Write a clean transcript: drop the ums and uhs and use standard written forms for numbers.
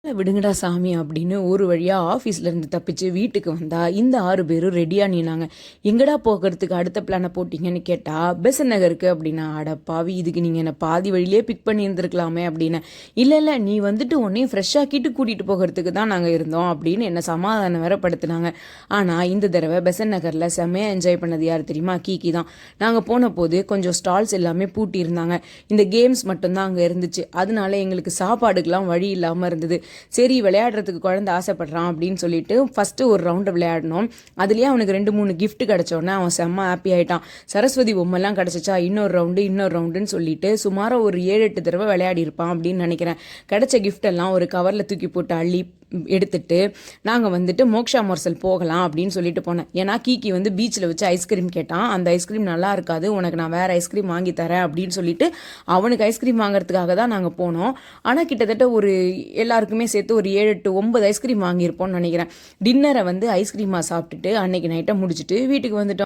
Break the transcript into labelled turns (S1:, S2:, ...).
S1: விடுங்கடா சாமி அப்படின்னு ஒரு வழியாக ஆஃபீஸ்லேருந்து தப்பிச்சு வீட்டுக்கு வந்தா இந்த 6 பேரும் ரெடியாக நின்னாங்க. எங்கடா போகிறதுக்கு அடுத்த பிளானை போட்டிங்கன்னு கேட்டால் பெசன் நகருக்கு அப்படின்னா. அட பாவி, இதுக்கு நீங்கள் என்னை பாதி வழியிலே பிக் பண்ணி இருந்திருக்கலாமே அப்படின்னு. இல்லை நீ வந்துட்டு உன்னையும் ஃப்ரெஷ்ஷாக்கிட்டு கூட்டிகிட்டு போகிறதுக்கு தான் நாங்கள் இருந்தோம் அப்படின்னு என்னை சமாதானம் வேறப்படுத்தினாங்க. ஆனால் இந்த தடவை பெசன் நகரில் செம்மையாக என்ஜாய் பண்ணது யார் தெரியுமா? கீக்கி தான். நாங்கள் போன போது கொஞ்சம் ஸ்டால்ஸ் எல்லாமே பூட்டி இருந்தாங்க. இந்த கேம்ஸ் மட்டும்தான் அங்கே இருந்துச்சு. அதனால எங்களுக்கு சாப்பாடுக்கெலாம் வழி இல்லாமல் இருந்தது. சரி, விளையாடுறதுக்கு குழந்தை ஆசைப்படுறான் அப்படின்னு சொல்லிட்டு ஃபஸ்ட்டு ஒரு ரவுண்டு விளையாடணும். அதுலேயே அவனுக்கு 2-3 கிஃப்ட் கிடச்சோன்னே அவன் செம்ம ஹாப்பி ஆகிட்டான். சரஸ்வதி பொம்மைலாம் கிடச்சிச்சா இன்னொரு ரவுண்டுன்னு சொல்லிட்டு சுமாராக ஒரு 7-8 தடவை விளையாடி இருப்பான் அப்படின்னு நினைக்கிறேன். கிடைச்ச கிஃப்டெல்லாம் ஒரு கவரில் தூக்கி போட்டு அள்ளி எடுத்துட்டு நாங்கள் வந்துட்டு மோக்ஷா மோர்சல் போகலாம் அப்படின்னு சொல்லிட்டு போனேன். ஏன்னா கீக்கி வந்து பீச்சில் வச்சு ஐஸ்கிரீம் கேட்டான். அந்த ஐஸ்கிரீம் நல்லா இருக்காது, உனக்கு நான் வேறு ஐஸ்கிரீம் வாங்கி தரேன் அப்படின்னு சொல்லிட்டு அவனுக்கு ஐஸ்கிரீம் வாங்குறதுக்காக தான் நாங்கள் போனோம். ஆனால் கிட்டத்தட்ட ஒரு எல்லாருக்குமே சேர்த்து ஒரு 7-8-9 ஐஸ்கிரீம் வாங்கியிருப்போம்னு நினைக்கிறேன். டின்னரை வந்து ஐஸ்கிரீமாக சாப்பிட்டுட்டு அன்னைக்கு நைட்டை முடிச்சுட்டு வீட்டுக்கு வந்துட்டோம்.